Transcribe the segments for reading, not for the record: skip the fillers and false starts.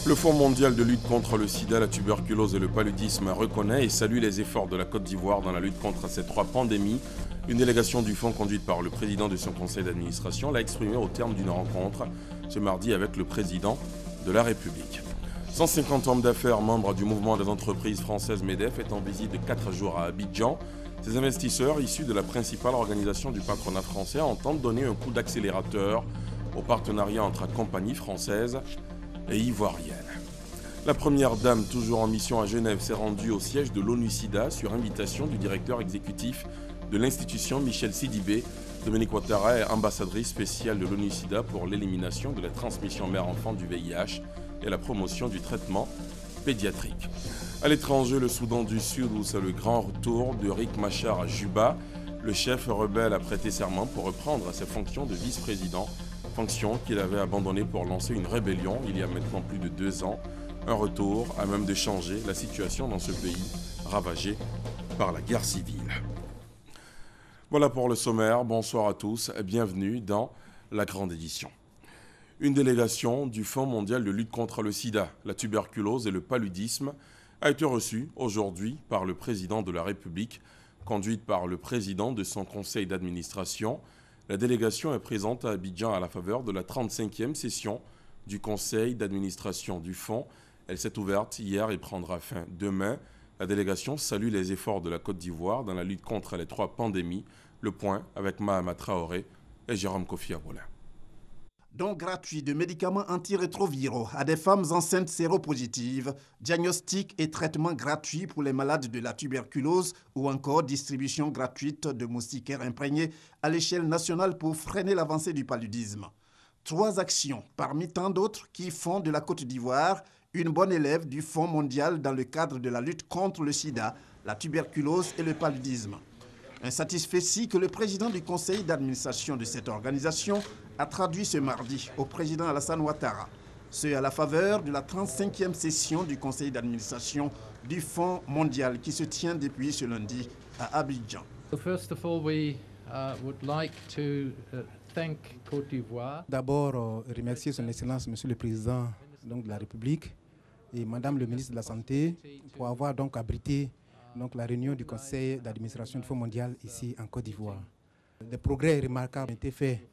Le Fonds mondial de lutte contre le sida, la tuberculose et le paludisme reconnaît et salue les efforts de la Côte d'Ivoire dans la lutte contre ces trois pandémies. Une délégation du fonds conduite par le président de son conseil d'administration l'a exprimé au terme d'une rencontre ce mardi avec le président de la République. 150 hommes d'affaires membres du mouvement des entreprises françaises MEDEF est en visite de 4 jours à Abidjan. Ces investisseurs, issus de la principale organisation du patronat français, entendent donner un coup d'accélérateur au partenariat entre compagnies françaises et ivoirienne. La première dame, toujours en mission à Genève, s'est rendue au siège de l'ONU-SIDA sur invitation du directeur exécutif de l'institution, Michel Sidibé. Dominique Ouattara est ambassadrice spéciale de l'ONU-SIDA pour l'élimination de la transmission mère-enfant du VIH et la promotion du traitement pédiatrique. À l'étranger, le Soudan du Sud, où c'est le grand retour de Riek Machar à Juba. Le chef rebelle a prêté serment pour reprendre ses fonctions de vice-président, fonction qu'il avait abandonnée pour lancer une rébellion il y a maintenant plus de 2 ans. Un retour à même de changer la situation dans ce pays ravagé par la guerre civile. Voilà pour le sommaire. Bonsoir à tous et bienvenue dans la grande édition. Une délégation du Fonds mondial de lutte contre le sida, la tuberculose et le paludisme a été reçue aujourd'hui par le président de la République, conduite par le président de son conseil d'administration. La délégation est présente à Abidjan à la faveur de la 35e session du conseil d'administration du fonds. Elle s'est ouverte hier et prendra fin demain. La délégation salue les efforts de la Côte d'Ivoire dans la lutte contre les trois pandémies. Le point avec Mahama Traoré et Jérôme Kofi Aboulin. Don gratuit de médicaments antirétroviraux à des femmes enceintes séropositives, diagnostic et traitement gratuit pour les malades de la tuberculose ou encore distribution gratuite de moustiquaires imprégnés à l'échelle nationale pour freiner l'avancée du paludisme. 3 actions parmi tant d'autres qui font de la Côte d'Ivoire une bonne élève du Fonds mondial dans le cadre de la lutte contre le sida, la tuberculose et le paludisme. Un satisfecit que le président du conseil d'administration de cette organisation a traduit ce mardi au président Alassane Ouattara. Ce à la faveur de la 35e session du conseil d'administration du Fonds mondial qui se tient depuis ce lundi à Abidjan. First of all, we would like to thank Côte d'Ivoire. D'abord, remercier son Excellence, Monsieur le Président de la République et Madame le ministre de la Santé pour avoir abrité la réunion du conseil d'administration du Fonds mondial ici en Côte d'Ivoire. Des progrès remarquables ont été faits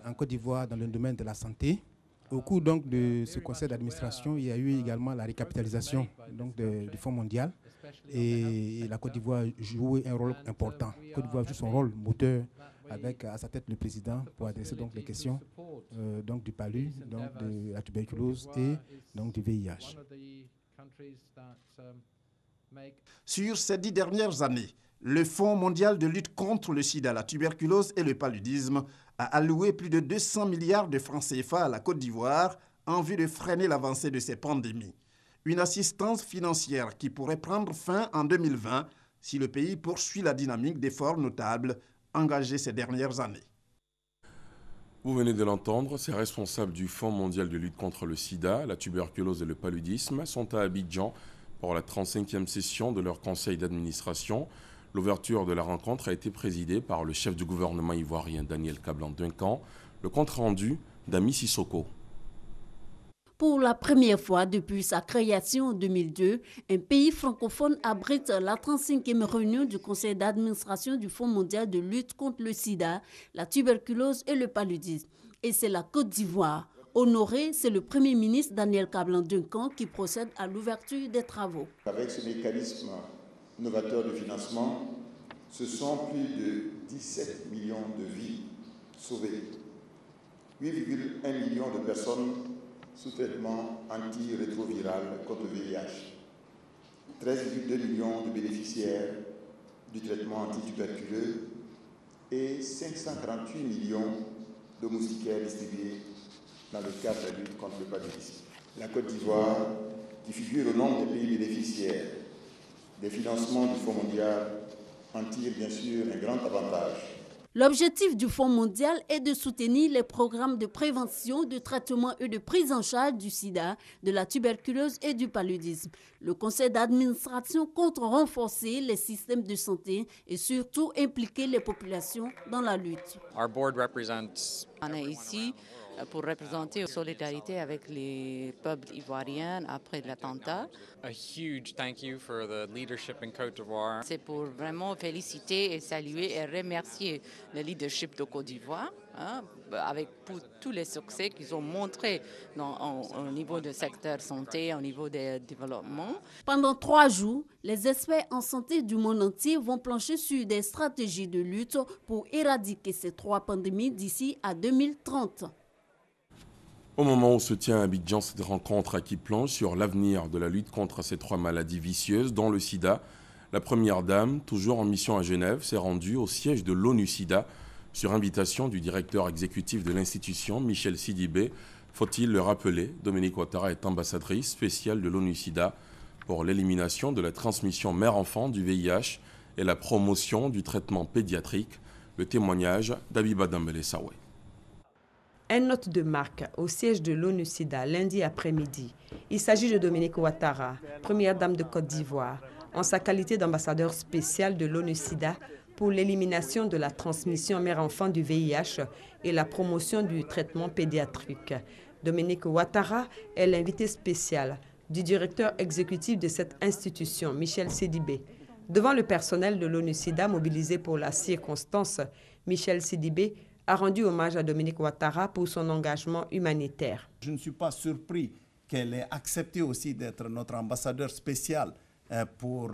en Côte d'Ivoire dans le domaine de la santé. Au cours de ce conseil d'administration, il y a eu également la récapitalisation du Fonds mondial et la Côte d'Ivoire joue un rôle important. La Côte d'Ivoire joue son rôle moteur avec à sa tête le président pour adresser les questions du palud, de la tuberculose et du VIH. Sur ces 10 dernières années, le Fonds mondial de lutte contre le sida, la tuberculose et le paludisme a alloué plus de 200 milliards de francs CFA à la Côte d'Ivoire en vue de freiner l'avancée de ces pandémies. Une assistance financière qui pourrait prendre fin en 2020 si le pays poursuit la dynamique d'efforts notables engagés ces dernières années. Vous venez de l'entendre, ces responsables du Fonds mondial de lutte contre le sida, la tuberculose et le paludisme sont à Abidjan pour la 35e session de leur conseil d'administration. L'ouverture de la rencontre a été présidée par le chef du gouvernement ivoirien Daniel Kablan-Duncan. Le compte-rendu d'Ami Sissoko. Pour la première fois depuis sa création en 2002, un pays francophone abrite la 35e réunion du conseil d'administration du Fonds mondial de lutte contre le sida, la tuberculose et le paludisme. Et c'est la Côte d'Ivoire. Honoré, c'est le Premier ministre Daniel Kablan-Duncan qui procède à l'ouverture des travaux. Avec ce mécanisme novateur de financement, ce sont plus de 17 millions de vies sauvées, 8,1 millions de personnes sous traitement antirétroviral contre le VIH, 13,2 millions de bénéficiaires du traitement antituberculeux et 538 millions de moustiquaires distribués dans le cadre de la lutte contre le paludisme. La Côte d'Ivoire, qui figure au nombre des pays bénéficiaires des financements du Fonds mondial, en tire bien sûr un grand avantage. L'objectif du Fonds mondial est de soutenir les programmes de prévention, de traitement et de prise en charge du sida, de la tuberculose et du paludisme. Le conseil d'administration compte renforcer les systèmes de santé et surtout impliquer les populations dans la lutte. On est ici pour représenter la solidarité avec les peuples ivoiriens après l'attentat. C'est pour vraiment féliciter et saluer et remercier le leadership de Côte d'Ivoire avec tous les succès qu'ils ont montrés au niveau du secteur santé, au niveau du développement. Pendant 3 jours, les experts en santé du monde entier vont plancher sur des stratégies de lutte pour éradiquer ces 3 pandémies d'ici à 2030. Au moment où se tient à Abidjan cette rencontre qui planche sur l'avenir de la lutte contre ces 3 maladies vicieuses, dont le sida, la première dame, toujours en mission à Genève, s'est rendue au siège de l'ONU-SIDA sur invitation du directeur exécutif de l'institution, Michel Sidibé. Faut-il le rappeler, Dominique Ouattara est ambassadrice spéciale de l'ONU-SIDA pour l'élimination de la transmission mère-enfant du VIH et la promotion du traitement pédiatrique. Le témoignage d'Abiba Dambélé-Sawé. Une note de marque au siège de l'ONU-SIDA lundi après-midi. Il s'agit de Dominique Ouattara, première dame de Côte d'Ivoire, en sa qualité d'ambassadeur spécial de l'ONU-SIDA pour l'élimination de la transmission mère-enfant du VIH et la promotion du traitement pédiatrique. Dominique Ouattara est l'invité spécial du directeur exécutif de cette institution, Michel Sidibé. Devant le personnel de l'ONU-SIDA mobilisé pour la circonstance, Michel Sidibé a rendu hommage à Dominique Ouattara pour son engagement humanitaire. Je ne suis pas surpris qu'elle ait accepté aussi d'être notre ambassadeur spécial pour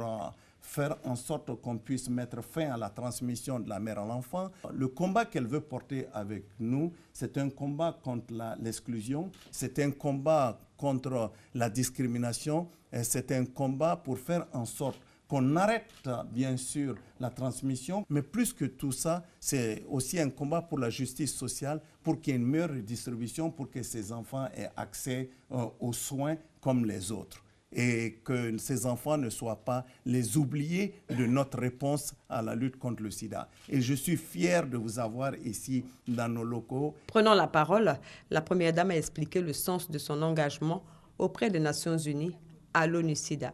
faire en sorte qu'on puisse mettre fin à la transmission de la mère à l'enfant. Le combat qu'elle veut porter avec nous, c'est un combat contre l'exclusion, c'est un combat contre la discrimination, c'est un combat pour faire en sorte qu'on arrête bien sûr la transmission, mais plus que tout ça, c'est aussi un combat pour la justice sociale, pour qu'il y ait une meilleure distribution, pour que ces enfants aient accès aux soins comme les autres. Et que ces enfants ne soient pas les oubliés de notre réponse à la lutte contre le sida. Et je suis fier de vous avoir ici dans nos locaux. Prenant la parole, la première dame a expliqué le sens de son engagement auprès des Nations Unies à l'ONU-SIDA.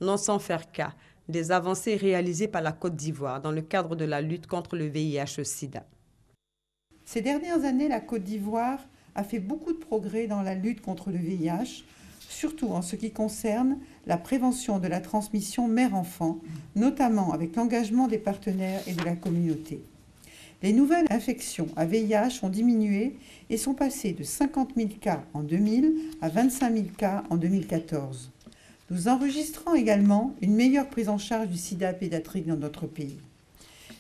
Non sans faire cas des avancées réalisées par la Côte d'Ivoire dans le cadre de la lutte contre le VIH-Sida. Ces dernières années, la Côte d'Ivoire a fait beaucoup de progrès dans la lutte contre le VIH, surtout en ce qui concerne la prévention de la transmission mère-enfant, notamment avec l'engagement des partenaires et de la communauté. Les nouvelles infections à VIH ont diminué et sont passées de 50 000 cas en 2000 à 25 000 cas en 2014. Nous enregistrons également une meilleure prise en charge du sida pédiatrique dans notre pays.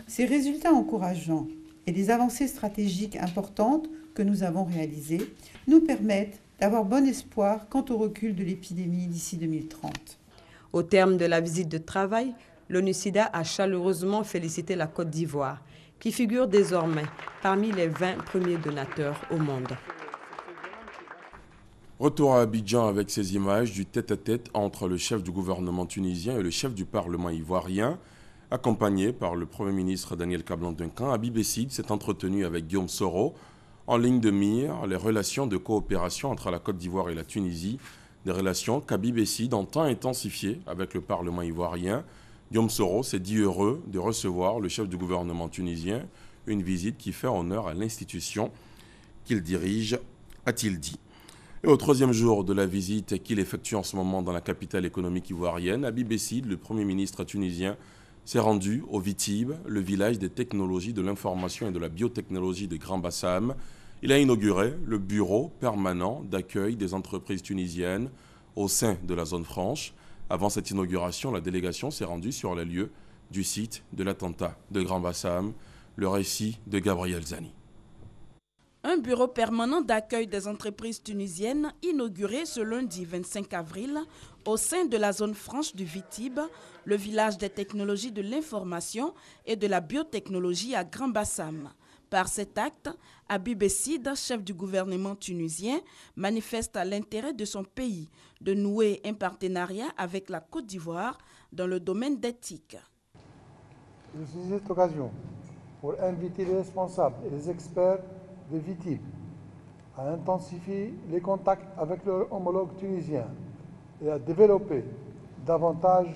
Ces résultats encourageants et les avancées stratégiques importantes que nous avons réalisées nous permettent d'avoir bon espoir quant au recul de l'épidémie d'ici 2030. Au terme de la visite de travail, l'ONU-SIDA a chaleureusement félicité la Côte d'Ivoire, qui figure désormais parmi les 20 premiers donateurs au monde. Retour à Abidjan avec ces images du tête-à-tête entre le chef du gouvernement tunisien et le chef du Parlement ivoirien. Accompagné par le Premier ministre Daniel Kablan-Duncan, Habib Esside s'est entretenu avec Guillaume Soro. En ligne de mire, les relations de coopération entre la Côte d'Ivoire et la Tunisie, des relations qu'Habib Esside entend intensifier avec le Parlement ivoirien. Guillaume Soro s'est dit heureux de recevoir le chef du gouvernement tunisien, une visite qui fait honneur à l'institution qu'il dirige, a-t-il dit. Et au 3e jour de la visite qu'il effectue en ce moment dans la capitale économique ivoirienne, Habib Esside, le Premier ministre tunisien, s'est rendu au Vitib, le village des technologies de l'information et de la biotechnologie de Grand Bassam. Il a inauguré le bureau permanent d'accueil des entreprises tunisiennes au sein de la zone franche. Avant cette inauguration, la délégation s'est rendue sur les lieux du site de l'attentat de Grand Bassam. Le récit de Gabriel Zani. Un bureau permanent d'accueil des entreprises tunisiennes inauguré ce lundi 25 avril au sein de la zone franche du Vitib, le village des technologies de l'information et de la biotechnologie à Grand Bassam. Par cet acte, Habib Esside, chef du gouvernement tunisien, manifeste l'intérêt de son pays de nouer un partenariat avec la Côte d'Ivoire dans le domaine d'éthique. Je saisis cette occasion pour inviter les responsables et les experts de VITIB à intensifier les contacts avec leurs homologues tunisiens et à développer davantage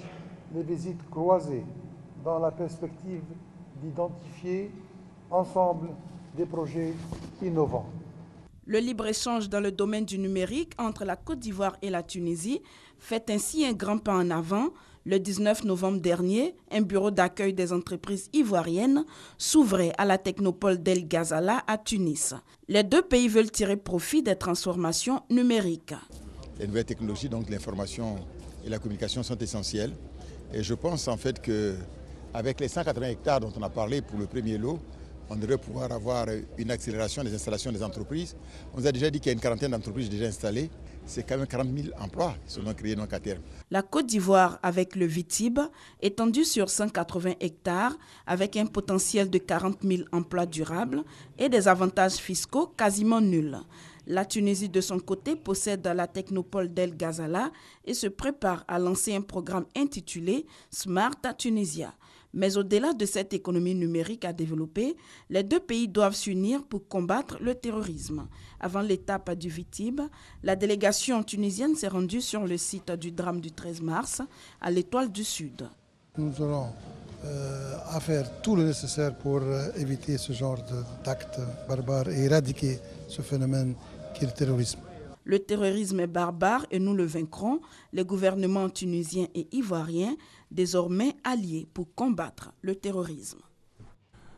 les visites croisées dans la perspective d'identifier ensemble des projets innovants. Le libre-échange dans le domaine du numérique entre la Côte d'Ivoire et la Tunisie fait ainsi un grand pas en avant. Le 19 novembre dernier, un bureau d'accueil des entreprises ivoiriennes s'ouvrait à la technopole d'El Ghazala à Tunis. Les deux pays veulent tirer profit des transformations numériques. Les nouvelles technologies, donc l'information et la communication sont essentielles. Et je pense en fait qu'avec les 180 hectares dont on a parlé pour le premier lot, on devrait pouvoir avoir une accélération des installations des entreprises. On nous a déjà dit qu'il y a une quarantaine d'entreprises déjà installées. C'est quand même 40 000 emplois qui seront créés donc à terme. La Côte d'Ivoire, avec le VITIB, étendue sur 180 hectares, avec un potentiel de 40 000 emplois durables et des avantages fiscaux quasiment nuls. La Tunisie, de son côté, possède la technopole d'El Ghazala et se prépare à lancer un programme intitulé Smart Tunisia. Mais au-delà de cette économie numérique à développer, les deux pays doivent s'unir pour combattre le terrorisme. Avant l'étape du VITIB, la délégation tunisienne s'est rendue sur le site du drame du 13 mars, à l'Étoile du Sud. Nous aurons à faire tout le nécessaire pour éviter ce genre d'actes barbares et éradiquer ce phénomène qui est le terrorisme. Le terrorisme est barbare et nous le vaincrons, les gouvernements tunisiens et ivoiriens désormais alliés pour combattre le terrorisme.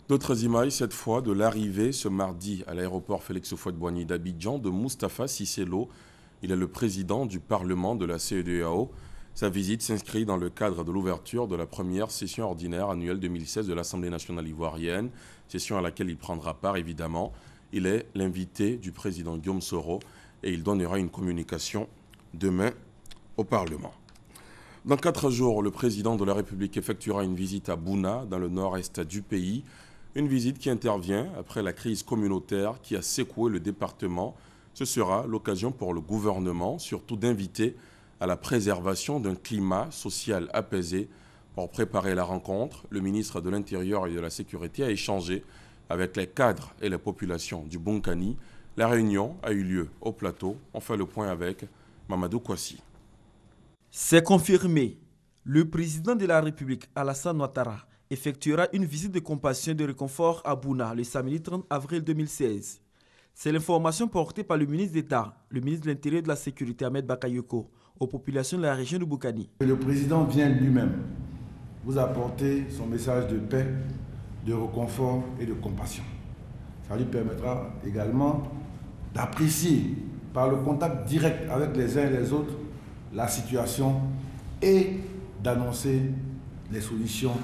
D'autres images, cette fois, de l'arrivée ce mardi à l'aéroport Félix Houphouët-Boigny d'Abidjan de Moustapha Cissé Lo. Il est le président du Parlement de la CEDEAO. Sa visite s'inscrit dans le cadre de l'ouverture de la première session ordinaire annuelle 2016 de l'Assemblée nationale ivoirienne, session à laquelle il prendra part évidemment. Il est l'invité du président Guillaume Soro et il donnera une communication demain au Parlement. Dans 4 jours, le président de la République effectuera une visite à Bouna, dans le nord-est du pays. Une visite qui intervient après la crise communautaire qui a secoué le département. Ce sera l'occasion pour le gouvernement, surtout d'inviter à la préservation d'un climat social apaisé. Pour préparer la rencontre, le ministre de l'Intérieur et de la Sécurité a échangé avec les cadres et les populations du Bonkani. La réunion a eu lieu au plateau. On fait le point avec Mamadou Kouassi. C'est confirmé. Le président de la République, Alassane Ouattara, effectuera une visite de compassion et de réconfort à Bouna le samedi 30 avril 2016. C'est l'information portée par le ministre d'État, le ministre de l'Intérieur et de la Sécurité, Ahmed Bakayoko, aux populations de la région de Boukani. Le président vient lui-même vous apporter son message de paix, de réconfort et de compassion. Ça lui permettra également d'apprécier par le contact direct avec les uns et les autres la situation et d'annoncer les solutions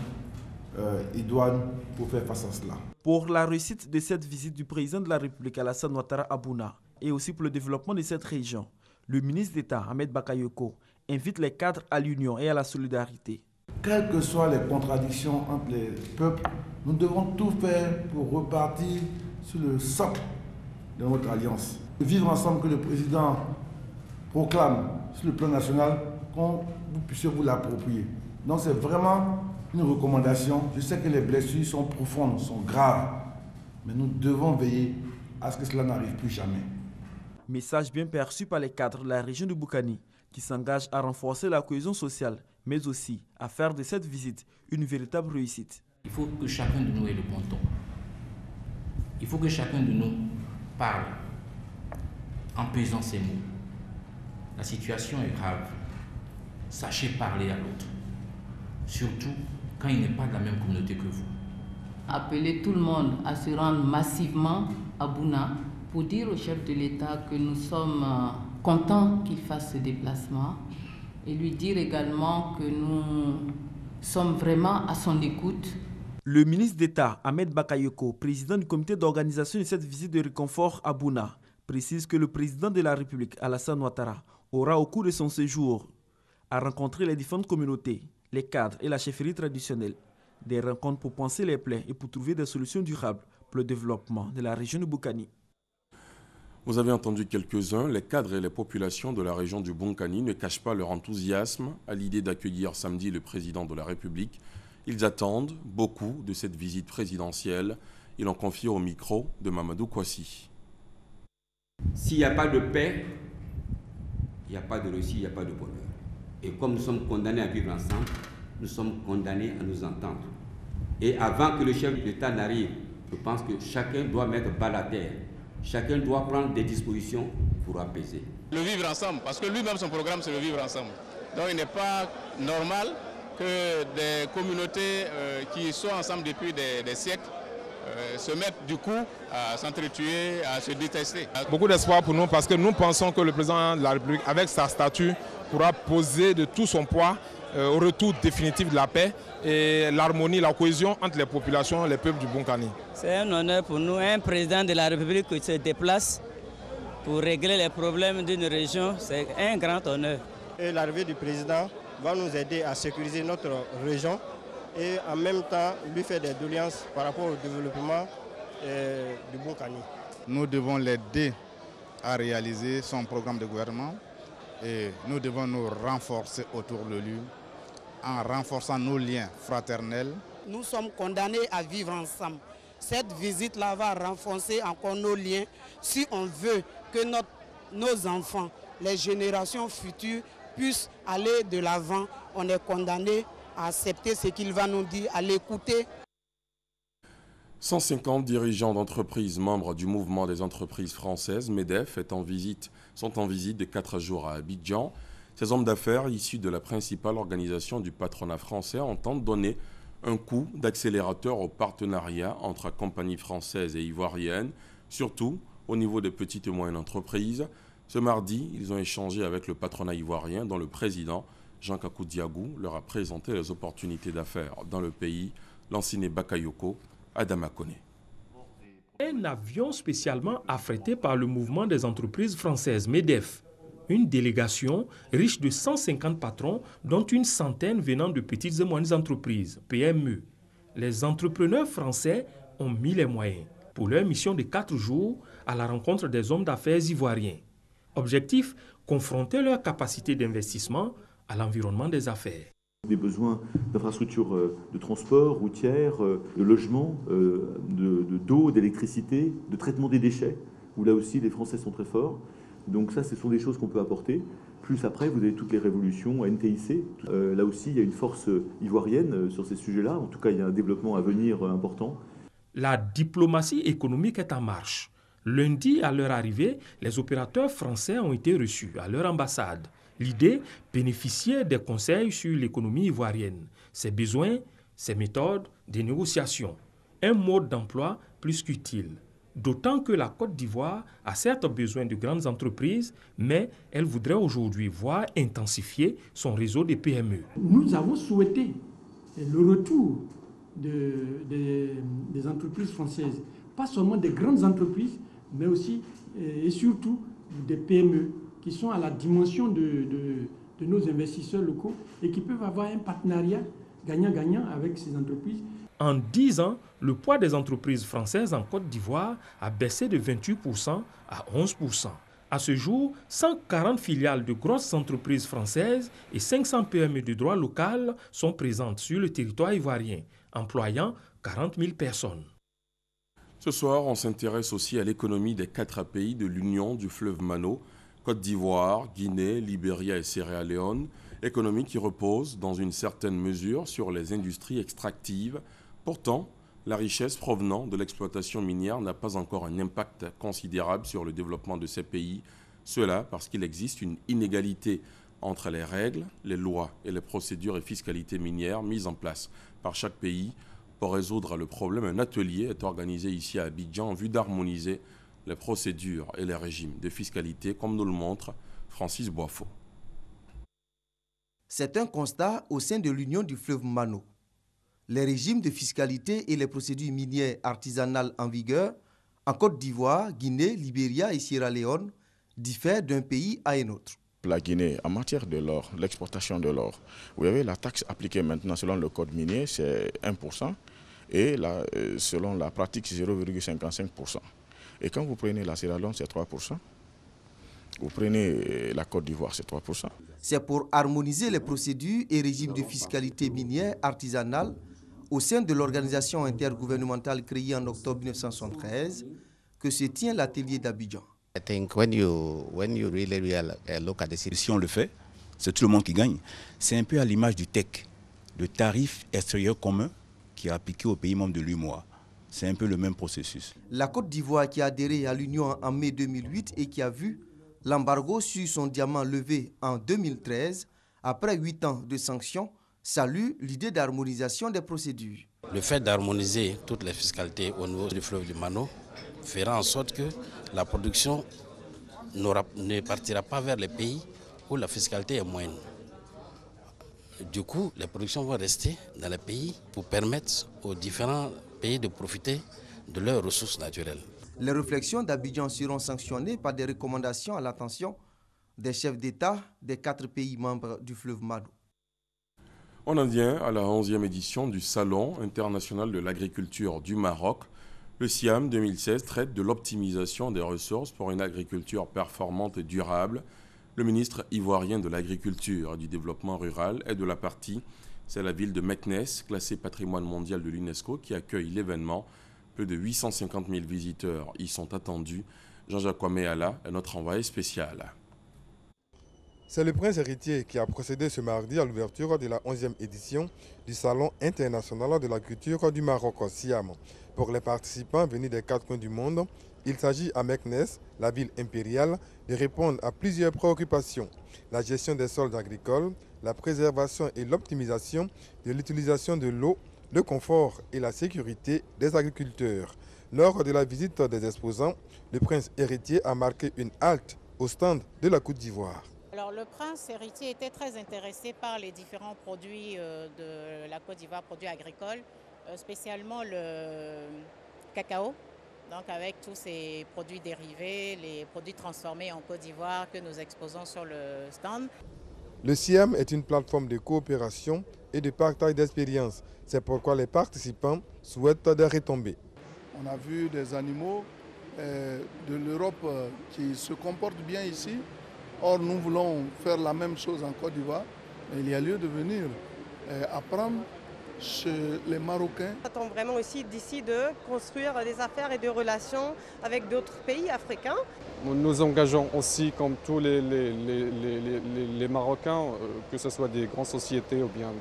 idoines pour faire face à cela. Pour la réussite de cette visite du président de la République Alassane Ouattara à Bouna et aussi pour le développement de cette région, le ministre d'État Ahmed Bakayoko invite les cadres à l'union et à la solidarité. Quelles que soient les contradictions entre les peuples, nous devons tout faire pour repartir sur le socle de notre alliance. Vivre ensemble que le président proclame sur le plan national, qu'on vous puissiez vous l'approprier. Donc c'est vraiment une recommandation. Je sais que les blessures sont profondes, sont graves, mais nous devons veiller à ce que cela n'arrive plus jamais. Message bien perçu par les cadres de la région de Boukani qui s'engagent à renforcer la cohésion sociale, mais aussi à faire de cette visite une véritable réussite. Il faut que chacun de nous ait le bon ton. Il faut que chacun de nous parle en pesant ses mots. La situation est grave. Sachez parler à l'autre. Surtout quand il n'est pas de la même communauté que vous. Appeler tout le monde à se rendre massivement à Bouna pour dire au chef de l'État que nous sommes contents qu'il fasse ce déplacement et lui dire également que nous sommes vraiment à son écoute. Le ministre d'État Ahmed Bakayoko, président du comité d'organisation de cette visite de réconfort à Bouna, précise que le président de la République Alassane Ouattara aura au cours de son séjour à rencontrer les différentes communautés, les cadres et la chefferie traditionnelle. Des rencontres pour penser les plaies et pour trouver des solutions durables pour le développement de la région de Boukani. Vous avez entendu quelques-uns, les cadres et les populations de la région du Bonkani ne cachent pas leur enthousiasme à l'idée d'accueillir samedi le président de la République. Ils attendent beaucoup de cette visite présidentielle. Ils l'ont confié au micro de Mamadou Kouassi. S'il n'y a pas de paix, il n'y a pas de réussite, il n'y a pas de bonheur. Et comme nous sommes condamnés à vivre ensemble, nous sommes condamnés à nous entendre. Et avant que le chef de l'État n'arrive, je pense que chacun doit mettre balle à terre. Chacun doit prendre des dispositions pour apaiser. Le vivre ensemble, parce que lui-même, son programme, c'est le vivre ensemble. Donc il n'est pas normal que des communautés qui sont ensemble depuis des siècles se mettent du coup à s'entretuer, à se détester. Beaucoup d'espoir pour nous parce que nous pensons que le président de la République, avec sa statue, pourra poser de tout son poids au retour définitif de la paix et l'harmonie, la cohésion entre les populations et les peuples du Bonkani. C'est un honneur pour nous, un président de la République qui se déplace pour régler les problèmes d'une région, c'est un grand honneur. Et l'arrivée du président va nous aider à sécuriser notre région et en même temps lui faire des doléances par rapport au développement du Bonkani. Nous devons l'aider à réaliser son programme de gouvernement et nous devons nous renforcer autour de lui en renforçant nos liens fraternels. Nous sommes condamnés à vivre ensemble. Cette visite-là va renforcer encore nos liens si on veut que nos enfants, les générations futures puissent aller de l'avant. On est condamné à accepter ce qu'il va nous dire, à l'écouter. 150 dirigeants d'entreprises membres du mouvement des entreprises françaises, MEDEF, sont en visite de 4 jours à Abidjan. Ces hommes d'affaires issus de la principale organisation du patronat français entendent donner un coup d'accélérateur au partenariat entre compagnies françaises et ivoiriennes, surtout au niveau des petites et moyennes entreprises. Ce mardi, ils ont échangé avec le patronat ivoirien dont le président, Jean Kakou Diagou, leur a présenté les opportunités d'affaires dans le pays. Lansine Bakayoko, Adama Kone. Un avion spécialement affrété par le mouvement des entreprises françaises MEDEF. Une délégation riche de 150 patrons, dont une centaine venant de petites et moyennes entreprises, PME. Les entrepreneurs français ont mis les moyens pour leur mission de 4 jours à la rencontre des hommes d'affaires ivoiriens. Objectif, confronter leur capacité d'investissement à l'environnement des affaires. Des besoins d'infrastructures de transport, routières, de logement, d'eau, d'électricité, de traitement des déchets, où là aussi les Français sont très forts. Donc ça, ce sont des choses qu'on peut apporter. Plus après, vous avez toutes les révolutions NTIC. Là aussi, il y a une force ivoirienne sur ces sujets-là. En tout cas, il y a un développement à venir important. La diplomatie économique est en marche. Lundi, à leur arrivée, les opérateurs français ont été reçus à leur ambassade. L'idée, bénéficier des conseils sur l'économie ivoirienne, ses besoins, ses méthodes de négociation. Un mode d'emploi plus qu'utile. D'autant que la Côte d'Ivoire a certes besoin de grandes entreprises, mais elle voudrait aujourd'hui voir intensifier son réseau de PME. Nous avons souhaité le retour des entreprises françaises, pas seulement des grandes entreprises, mais aussi et surtout des PME qui sont à la dimension de nos investisseurs locaux et qui peuvent avoir un partenariat gagnant-gagnant avec ces entreprises. En 10 ans, le poids des entreprises françaises en Côte d'Ivoire a baissé de 28% à 11%. À ce jour, 140 filiales de grosses entreprises françaises et 500 PME de droit local sont présentes sur le territoire ivoirien, employant 40 000 personnes. Ce soir, on s'intéresse aussi à l'économie des 4 pays de l'Union du fleuve Mano, Côte d'Ivoire, Guinée, Libéria et Sierra Leone, économie qui repose dans une certaine mesure sur les industries extractives. Pourtant, la richesse provenant de l'exploitation minière n'a pas encore un impact considérable sur le développement de ces pays. Cela parce qu'il existe une inégalité entre les règles, les lois et les procédures et fiscalités minières mises en place par chaque pays. Pour résoudre le problème, un atelier est organisé ici à Abidjan en vue d'harmoniser les procédures et les régimes de fiscalité, comme nous le montre Francis Boifo. C'est un constat au sein de l'Union du fleuve Mano. Les régimes de fiscalité et les procédures minières artisanales en vigueur en Côte d'Ivoire, Guinée, Libéria et Sierra Leone diffèrent d'un pays à un autre. La Guinée, en matière de l'or, l'exportation de l'or, vous avez la taxe appliquée maintenant selon le code minier, c'est 1%, et selon la pratique, c'est 0,55%. Et quand vous prenez la Sierra Leone, c'est 3%. Vous prenez la Côte d'Ivoire, c'est 3%. C'est pour harmoniser les procédures et régimes de fiscalité minière artisanale au sein de l'organisation intergouvernementale créée en octobre 1973 que se tient l'atelier d'Abidjan. Si on le fait, c'est tout le monde qui gagne. C'est un peu à l'image du TEC, le tarif extérieur commun qui est appliqué aux pays membres de l'UEMOA. C'est un peu le même processus. La Côte d'Ivoire, qui a adhéré à l'Union en mai 2008 et qui a vu l'embargo sur son diamant levé en 2013, après 8 ans de sanctions, salue l'idée d'harmonisation des procédures. Le fait d'harmoniser toutes les fiscalités au niveau du fleuve du Mano fera en sorte que la production ne partira pas vers les pays où la fiscalité est moindre. Du coup, les productions vont rester dans les pays pour permettre aux différents pays de profiter de leurs ressources naturelles. Les réflexions d'Abidjan seront sanctionnées par des recommandations à l'attention des chefs d'État des 4 pays membres du fleuve Mano. On en vient à la 11e édition du Salon international de l'agriculture du Maroc. Le SIAM 2016 traite de l'optimisation des ressources pour une agriculture performante et durable. Le ministre ivoirien de l'Agriculture et du Développement rural est de la partie. C'est la ville de Meknes, classée patrimoine mondial de l'UNESCO, qui accueille l'événement. Plus de 850 000 visiteurs y sont attendus. Jean-Jacques Ouaméala est notre envoyé spécial. C'est le prince héritier qui a procédé ce mardi à l'ouverture de la 11e édition du Salon international de l'agriculture du Maroc, SIAM. Pour les participants venus des 4 coins du monde, il s'agit à Meknes, la ville impériale, de répondre à plusieurs préoccupations. La gestion des sols agricoles, la préservation et l'optimisation de l'utilisation de l'eau, le confort et la sécurité des agriculteurs. Lors de la visite des exposants, le prince héritier a marqué une halte au stand de la Côte d'Ivoire. Alors, le prince héritier était très intéressé par les différents produits de la Côte d'Ivoire, produits agricoles, spécialement le cacao. Donc avec tous ces produits dérivés, les produits transformés en Côte d'Ivoire que nous exposons sur le stand. Le SIAM est une plateforme de coopération et de partage d'expériences. C'est pourquoi les participants souhaitent des retombées. On a vu des animaux de l'Europe qui se comportent bien ici. Or, nous voulons faire la même chose en Côte d'Ivoire. Il y a lieu de venir apprendre chez les Marocains. On attend vraiment aussi d'ici de construire des affaires et des relations avec d'autres pays africains. Nous engageons aussi, comme tous les Marocains, que ce soit des grandes sociétés ou bien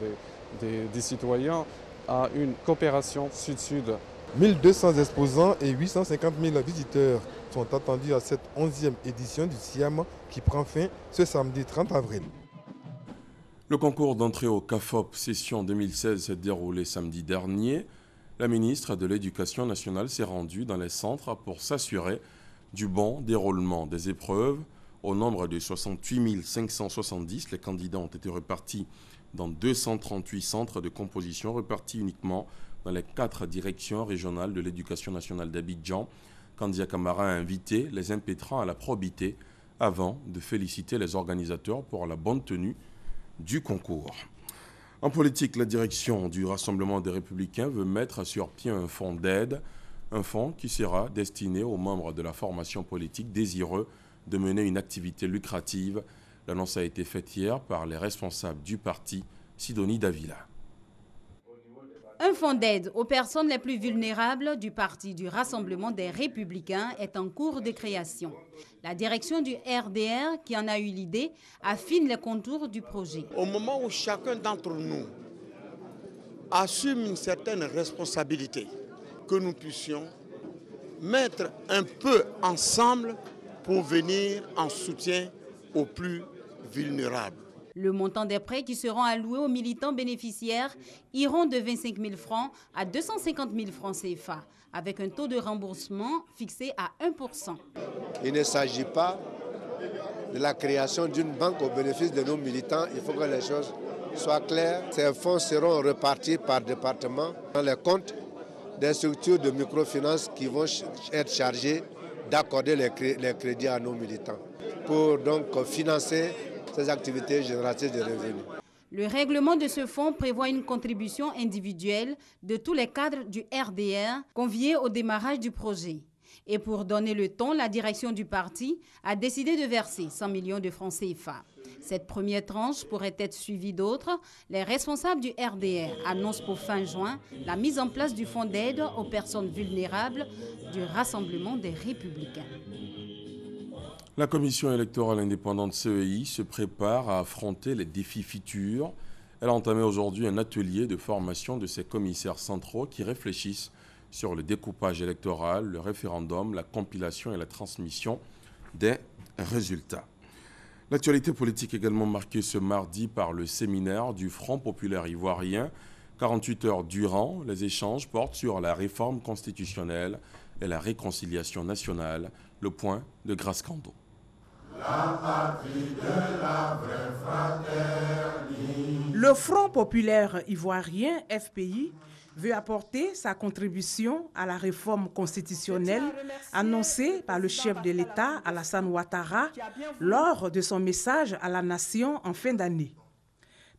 des citoyens, à une coopération sud-sud. 1200 exposants et 850 000 visiteurs sont attendus à cette 11e édition du SIAM qui prend fin ce samedi 30 avril. Le concours d'entrée au CAFOP session 2016 s'est déroulé samedi dernier. La ministre de l'Éducation nationale s'est rendue dans les centres pour s'assurer du bon déroulement des épreuves. Au nombre de 68 570, les candidats ont été repartis dans 238 centres de composition repartis uniquement dans les 4 directions régionales de l'éducation nationale d'Abidjan. Kandia Camara a invité les impétrants à la probité avant de féliciter les organisateurs pour la bonne tenue du concours. En politique, la direction du Rassemblement des Républicains veut mettre sur pied un fonds d'aide, un fonds qui sera destiné aux membres de la formation politique désireux de mener une activité lucrative. L'annonce a été faite hier par les responsables du parti, Sidonie Davila. Un fonds d'aide aux personnes les plus vulnérables du Parti du Rassemblement des Républicains est en cours de création. La direction du RDR, qui en a eu l'idée, affine les contours du projet. Au moment où chacun d'entre nous assume une certaine responsabilité, que nous puissions mettre un peu ensemble pour venir en soutien aux plus vulnérables. Le montant des prêts qui seront alloués aux militants bénéficiaires iront de 25 000 francs à 250 000 francs CFA, avec un taux de remboursement fixé à 1%. Il ne s'agit pas de la création d'une banque au bénéfice de nos militants. Il faut que les choses soient claires. Ces fonds seront repartis par département dans les comptes des structures de microfinance qui vont être chargées d'accorder les crédits à nos militants pour donc financer ces activités génératrices de revenus. Le règlement de ce fonds prévoit une contribution individuelle de tous les cadres du RDR conviés au démarrage du projet. Et pour donner le ton, la direction du parti a décidé de verser 100 millions de francs CFA. Cette première tranche pourrait être suivie d'autres. Les responsables du RDR annoncent pour fin juin la mise en place du fonds d'aide aux personnes vulnérables du Rassemblement des Républicains. La commission électorale indépendante CEI se prépare à affronter les défis futurs. Elle a entamé aujourd'hui un atelier de formation de ses commissaires centraux qui réfléchissent sur le découpage électoral, le référendum, la compilation et la transmission des résultats. L'actualité politique également marquée ce mardi par le séminaire du Front populaire ivoirien. 48 heures durant, les échanges portent sur la réforme constitutionnelle et la réconciliation nationale. Le point de Grace Kando. Le Front populaire ivoirien, FPI, veut apporter sa contribution à la réforme constitutionnelle annoncée par le chef de l'État, Alassane Ouattara, lors de son message à la nation en fin d'année.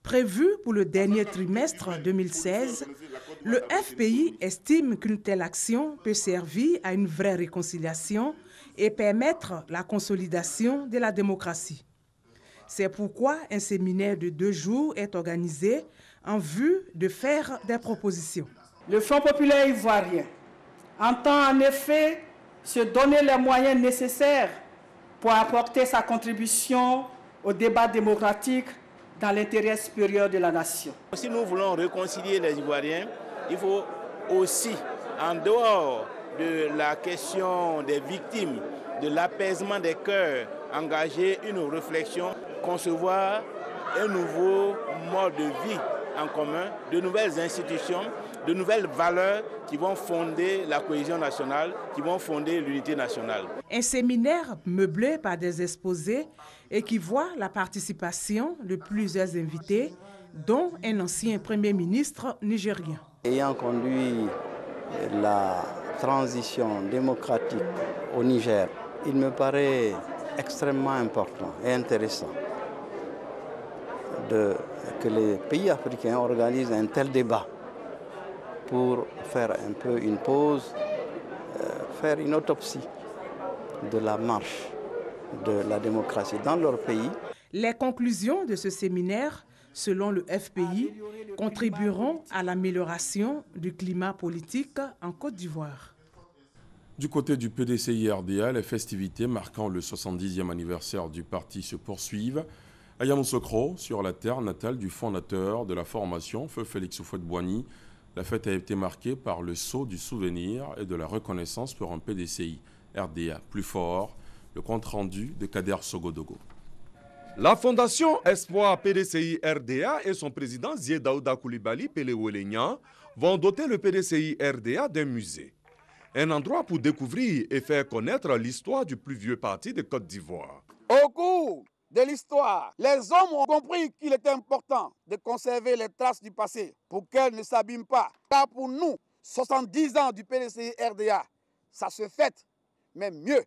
Prévu pour le dernier trimestre 2016, le FPI estime qu'une telle action peut servir à une vraie réconciliation et permettre la consolidation de la démocratie. C'est pourquoi un séminaire de 2 jours est organisé en vue de faire des propositions. Le Front populaire ivoirien entend en effet se donner les moyens nécessaires pour apporter sa contribution au débat démocratique dans l'intérêt supérieur de la nation. Si nous voulons réconcilier les Ivoiriens, il faut aussi, en dehors de la question des victimes, de l'apaisement des cœurs, engager une réflexion, concevoir un nouveau mode de vie en commun, de nouvelles institutions, de nouvelles valeurs qui vont fonder la cohésion nationale, qui vont fonder l'unité nationale. Un séminaire meublé par des exposés et qui voit la participation de plusieurs invités, dont un ancien Premier ministre nigérien. Ayant conduit la transition démocratique au Niger, il me paraît extrêmement important et intéressant que les pays africains organisent un tel débat pour faire un peu une pause, faire une autopsie de la marche de la démocratie dans leur pays. Les conclusions de ce séminaire, selon le FPI, contribueront à l'amélioration du climat politique en Côte d'Ivoire. Du côté du PDCI-RDA, les festivités marquant le 70e anniversaire du parti se poursuivent. À Yamoussoukro, sur la terre natale du fondateur de la formation, Feu Félix Houphouët-Boigny, la fête a été marquée par le sceau du souvenir et de la reconnaissance pour un PDCI-RDA plus fort, le compte-rendu de Kader Sogodogo. La fondation Espoir PDCI-RDA et son président Zié Daouda Koulibaly Pelé-Ouelégnan vont doter le PDCI-RDA d'un musée. Un endroit pour découvrir et faire connaître l'histoire du plus vieux parti de Côte d'Ivoire. Au cours de l'histoire, les hommes ont compris qu'il était important de conserver les traces du passé pour qu'elles ne s'abîment pas. Car pour nous, 70 ans du PDCI-RDA, ça se fête, mais mieux,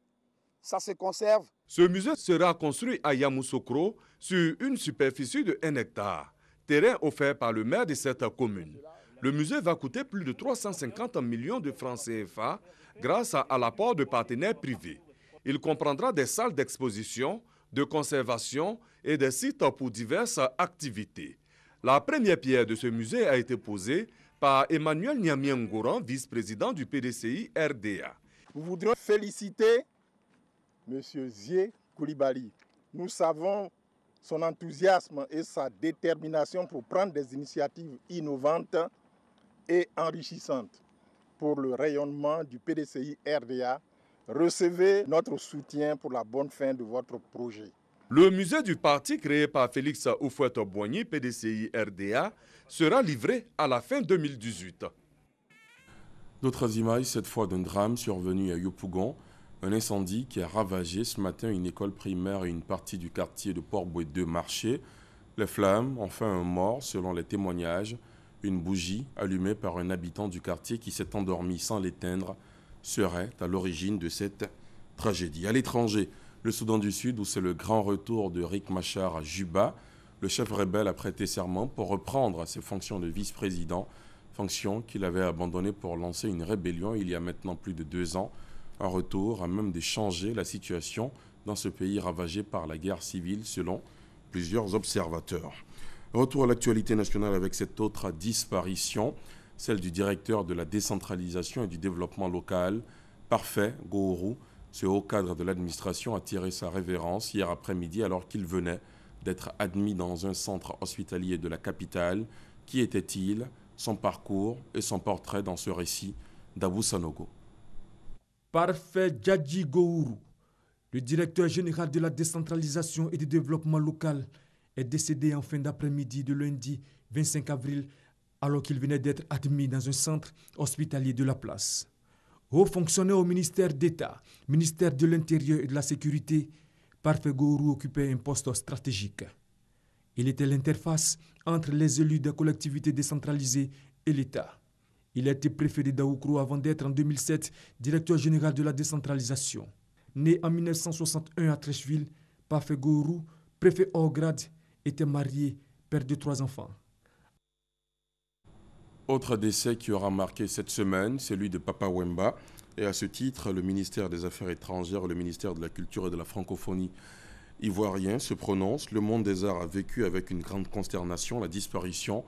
ça se conserve. Ce musée sera construit à Yamoussoukro sur une superficie de 1 hectare, terrain offert par le maire de cette commune. Le musée va coûter plus de 350 millions de francs CFA grâce à l'apport de partenaires privés. Il comprendra des salles d'exposition, de conservation et des sites pour diverses activités. La première pierre de ce musée a été posée par Emmanuel Niamien-Ngouran, vice-président du PDCI-RDA. Nous voudrions féliciter M. Zié Koulibaly. Nous savons son enthousiasme et sa détermination pour prendre des initiatives innovantes et enrichissantes pour le rayonnement du PDCI-RDA. Recevez notre soutien pour la bonne fin de votre projet. Le musée du parti créé par Félix Houphouët-Boigny, PDCI-RDA, sera livré à la fin 2018. D'autres images, cette fois d'un drame survenu à Yopougon, un incendie qui a ravagé ce matin une école primaire et une partie du quartier de Port-Boué 2 Marché. Les flammes ont fait un mort selon les témoignages. Une bougie allumée par un habitant du quartier qui s'est endormi sans l'éteindre serait à l'origine de cette tragédie. À l'étranger, le Soudan du Sud, où c'est le grand retour de Riek Machar à Juba, le chef rebelle a prêté serment pour reprendre ses fonctions de vice-président, fonction qu'il avait abandonnée pour lancer une rébellion il y a maintenant plus de 2 ans. Un retour à même de changer la situation dans ce pays ravagé par la guerre civile, selon plusieurs observateurs. Retour à l'actualité nationale avec cette autre disparition, celle du directeur de la décentralisation et du développement local, Parfait Gourou. Ce haut cadre de l'administration a tiré sa révérence hier après-midi alors qu'il venait d'être admis dans un centre hospitalier de la capitale. Qui était-il? Son parcours et son portrait dans ce récit d'Abou Sanogo. Parfait Djadji Gourou, le directeur général de la décentralisation et du développement local, est décédé en fin d'après-midi de lundi 25 avril alors qu'il venait d'être admis dans un centre hospitalier de la place. Haut fonctionnaire au ministère d'État, ministère de l'Intérieur et de la Sécurité, Parfait Gourou occupait un poste stratégique. Il était l'interface entre les élus des collectivités décentralisées et l'État. Il a été préfet de Daoukro avant d'être en 2007 directeur général de la décentralisation. Né en 1961 à Trècheville, Parfait Gourou, préfet hors grade, était marié, père de 3 enfants. Autre décès qui aura marqué cette semaine, celui de Papa Wemba. Et à ce titre, le ministère des Affaires étrangères et le ministère de la Culture et de la Francophonie ivoirien se prononcent. Le monde des arts a vécu avec une grande consternation la disparition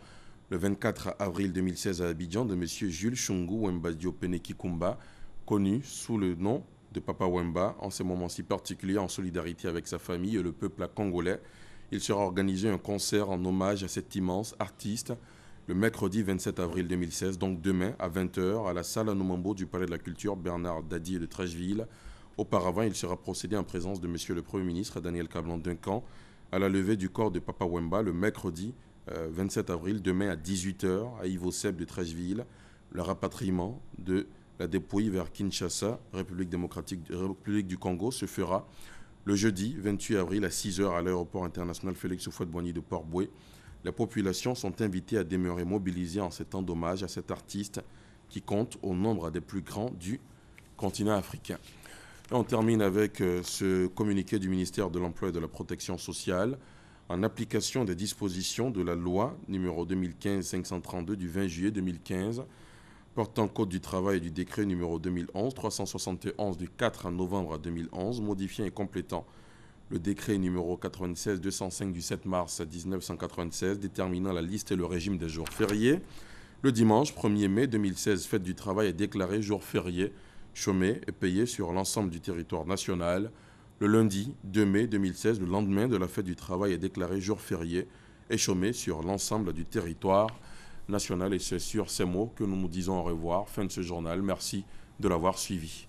le 24 avril 2016 à Abidjan de M. Jules Chungu Wemba Diopene Kikumba, connu sous le nom de Papa Wemba, en ces moments si particuliers en solidarité avec sa famille et le peuple congolais. Il sera organisé un concert en hommage à cet immense artiste le mercredi 27 avril 2016, donc demain à 20h, à la salle Anoumambo du Palais de la Culture Bernard Dadier de Trècheville. Auparavant, il sera procédé en présence de M. le Premier ministre Daniel Kablan-Duncan à la levée du corps de Papa Wemba le mercredi 27 avril, demain à 18h, à Ivo Seb de Trècheville. Le rapatriement de la dépouille vers Kinshasa, République du Congo, se fera le jeudi 28 avril à 6h à l'aéroport international Félix Houphouët-Boigny de Port-Boué. Les populations sont invitées à demeurer mobilisées en ces temps d'hommage à cet artiste qui compte au nombre des plus grands du continent africain. Et on termine avec ce communiqué du ministère de l'Emploi et de la Protection sociale. En application des dispositions de la loi numéro 2015-532 du 20 juillet 2015 portant code du travail et du décret numéro 2011-371 du 4 novembre 2011 modifiant et complétant le décret numéro 96-205 du 7 mars 1996 déterminant la liste et le régime des jours fériés. Le dimanche 1er mai 2016, fête du travail est déclarée jour férié, chômé et payé sur l'ensemble du territoire national. Le lundi 2 mai 2016, le lendemain de la fête du travail est déclaré jour férié et chômé sur l'ensemble du territoire national. Et c'est sur ces mots que nous nous disons au revoir. Fin de ce journal. Merci de l'avoir suivi.